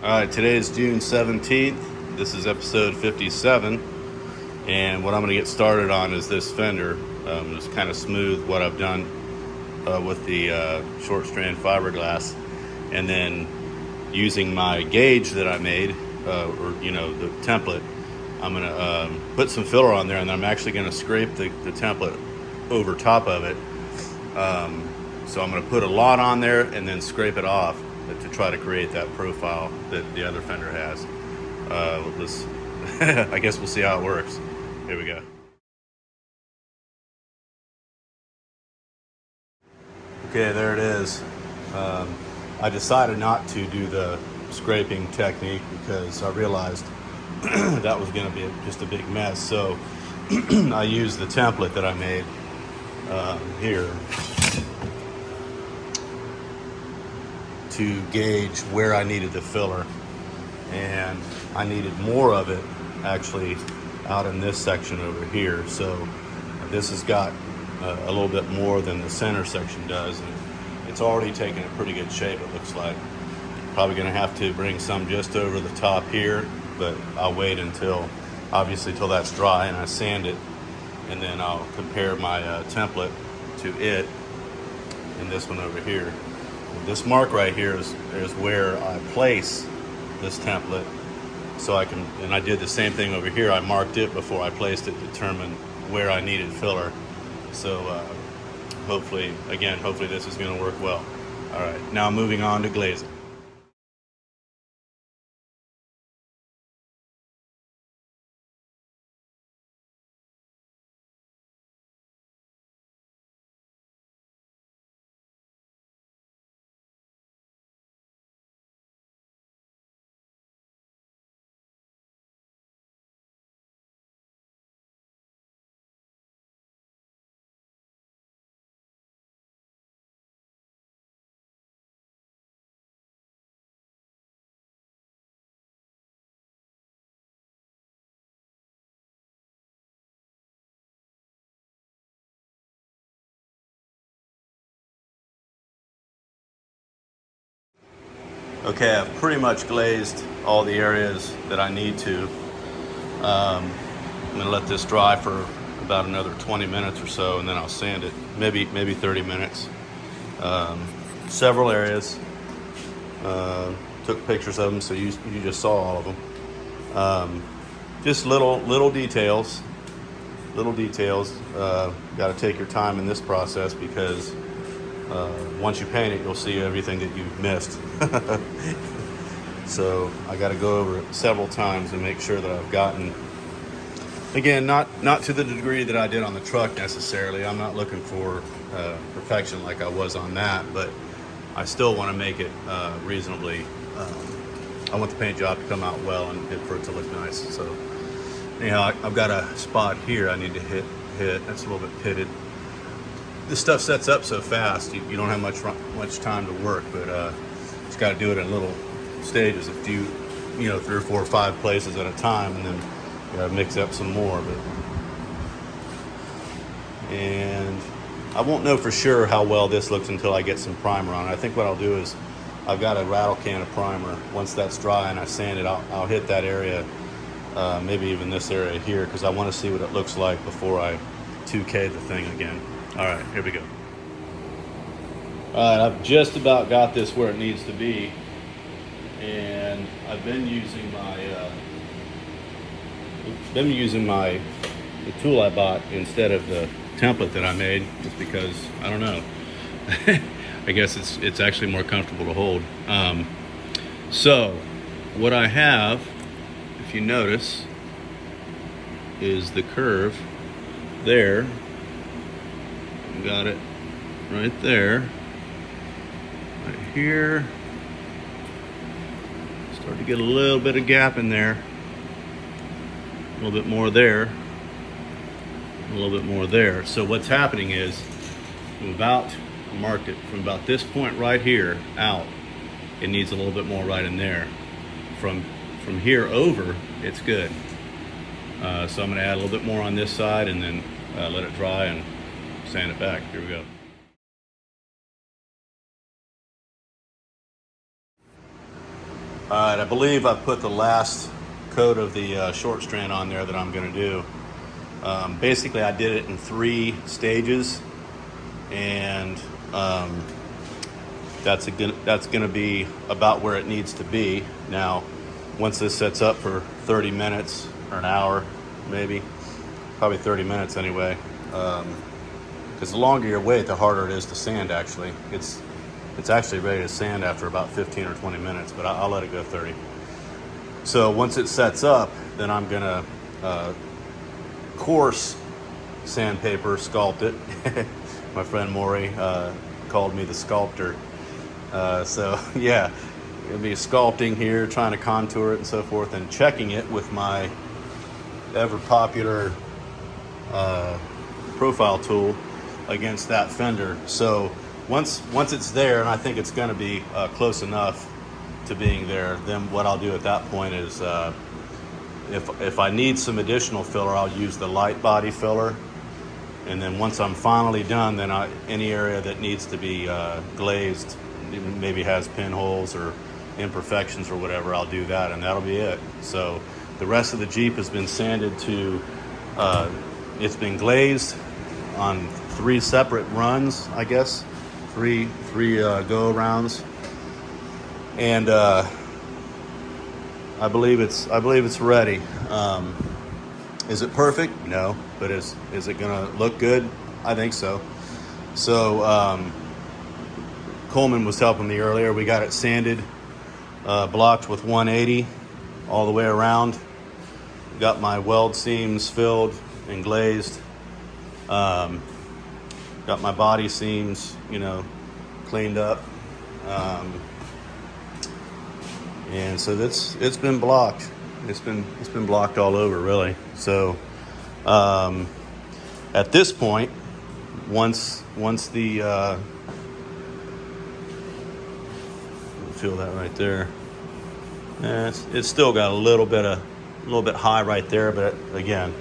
All right, today is June 17th. This is episode 57. And what I'm going to get started on is this fender. Just kind of smooth what I've done with the short strand fiberglass. And then using my gauge that I made, the template, I'm going to put some filler on there, and then I'm actually going to scrape the template over top of it. So I'm going to put a lot on there and then scrape it off to try to create that profile that the other fender has. I guess we'll see how it works. Here we go. Okay, there it is. I decided not to do the scraping technique because I realized that was going to be just a big mess. So I used the template that I made here to gauge where I needed the filler, and I needed more of it actually out in this section over here. So this has got a little bit more than the center section does, and it's already taken a pretty good shape, it looks like. Probably going to have to bring some just over the top here, but I'll wait until that's dry and I sand it, and then I'll compare my template to it and this one over here. This mark right here is where I place this template, so and I did the same thing over here. I marked it before I placed it to determine where I needed filler. So hopefully this is going to work well. All right, now moving on to glazing. Okay, I've pretty much glazed all the areas that I need to. I'm going to let this dry for about another 20 minutes or so, and then I'll sand it, maybe 30 minutes. Several areas. Took pictures of them, so you just saw all of them. Just little details. Got to take your time in this process because once you paint it, you'll see everything that you've missed. So I got to go over it several times and make sure that I've gotten, again, not to the degree that I did on the truck necessarily. I'm not looking for perfection like I was on that, but I still want to make it reasonably. I want the paint job to come out well and for it to look nice. So anyhow, I've got a spot here I need to hit. That's a little bit pitted. This stuff sets up so fast, you don't have much time to work, but just got to do it in little stages. If you 3 or 4 or 5 places at a time, and then you got to mix up some more. And I won't know for sure how well this looks until I get some primer on it. I think what I'll do is I've got a rattle can of primer. Once that's dry and I sand it, I'll hit that area, maybe even this area here, because I want to see what it looks like before I 2K the thing again. All right, here we go. All right, I've just about got this where it needs to be, and I've been using the tool I bought instead of the template that I made, just because I don't know. I guess it's actually more comfortable to hold. So what I have, if you notice, is the curve there. Got it right there, right here. Start to get a little bit of gap in there, a little bit more there, a little bit more there. So what's happening is, I marked it from about this point right here out, it needs a little bit more right in there. From here over, it's good. So I'm going to add a little bit more on this side, and then let it dry and sand it back. Here we go. All right, I believe I put the last coat of the short strand on there that I'm going to do. Basically, I did it in 3 stages, and that's going to be about where it needs to be. Now, once this sets up for 30 minutes or an hour, maybe, probably 30 minutes anyway, because the longer you wait, the harder it is to sand. Actually, it's actually ready to sand after about 15 or 20 minutes, but I'll let it go 30. So once it sets up, then I'm gonna coarse sandpaper sculpt it. My friend Maury called me the sculptor. So yeah, it'll be sculpting here, trying to contour it and so forth, and checking it with my ever popular profile tool against that fender. So once it's there, and I think it's going to be close enough to being there, then what I'll do at that point is if I need some additional filler, I'll use the light body filler. And then once I'm finally done, then any area that needs to be glazed, maybe has pinholes or imperfections or whatever, I'll do that, and that'll be it. So the rest of the Jeep has been sanded to, it's been glazed on 3 separate runs, I guess. Three go arounds, and I believe it's ready. Is it perfect? No, but is it gonna look good? I think so. So Coleman was helping me earlier. We got it sanded, blocked with 180 all the way around. Got my weld seams filled and glazed. Got my body seams, cleaned up. And so it's been blocked. It's been blocked all over, really. So at this point, once the feel that right there. It's still got a little bit high right there, but again,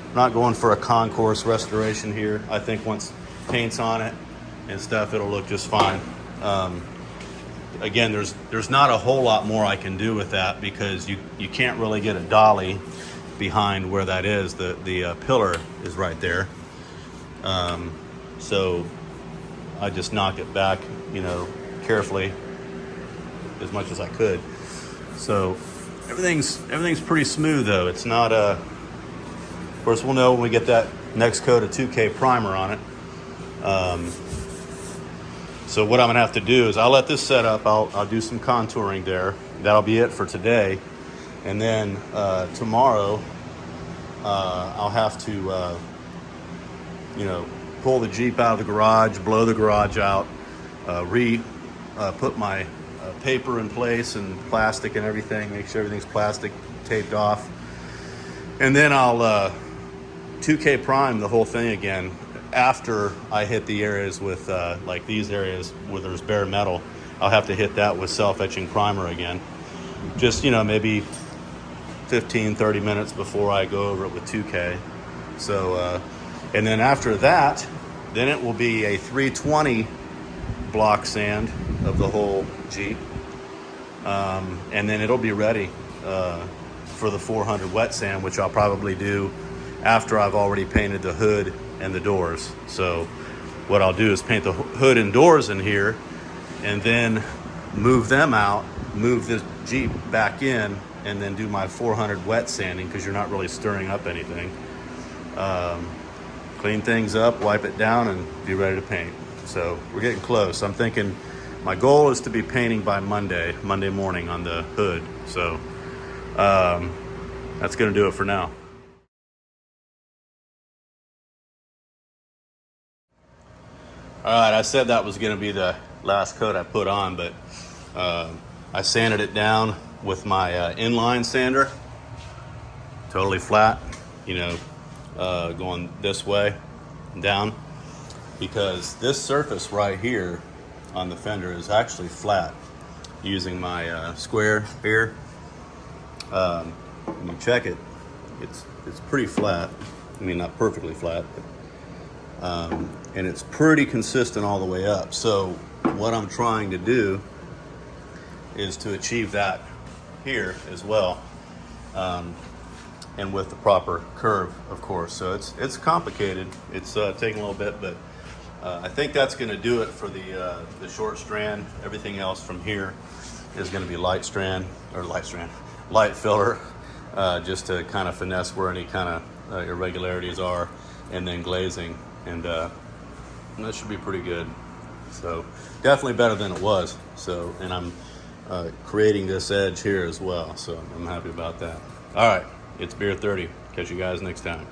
I'm not going for a concourse restoration here. I think once paint's on it and stuff, it'll look just fine. Again, there's not a whole lot more I can do with that, because you can't really get a dolly behind where that is. The pillar is right there. So I just knock it back, carefully as much as I could. So everything's pretty smooth though. It's not of course we'll know when we get that next coat of 2K primer on it. So what I'm gonna have to do is I'll let this set up. I'll do some contouring there. That'll be it for today. And then tomorrow I'll have to pull the Jeep out of the garage, blow the garage out, put my paper in place and plastic and everything, make sure everything's plastic taped off. And then I'll 2K prime the whole thing again after I hit the areas with like these areas where there's bare metal. I'll have to hit that with self-etching primer again, just maybe 15-30 minutes before I go over it with 2K. So and then after that, then it will be a 320 block sand of the whole Jeep, and then it'll be ready for the 400 wet sand, which I'll probably do after I've already painted the hood and the doors. So what I'll do is paint the hood and doors in here, and then move them out, move the Jeep back in, and then do my 400 wet sanding, because you're not really stirring up anything. Clean things up, wipe it down, and be ready to paint. So we're getting close. I'm thinking my goal is to be painting by Monday morning on the hood. So that's gonna do it for now. All right, I said that was gonna be the last coat I put on, but I sanded it down with my inline sander, totally flat, going this way and down, because this surface right here on the fender is actually flat using my square here. When you check it, it's pretty flat. I mean, not perfectly flat, but, and it's pretty consistent all the way up. So what I'm trying to do is to achieve that here as well, and with the proper curve, of course. So it's complicated. It's taking a little bit, but I think that's going to do it for the short strand. Everything else from here is going to be light filler, just to kind of finesse where any kind of irregularities are, and then glazing, and that should be pretty good. So definitely better than it was. So, and I'm creating this edge here as well, so I'm happy about that. All right, it's Beer 30. Catch you guys next time.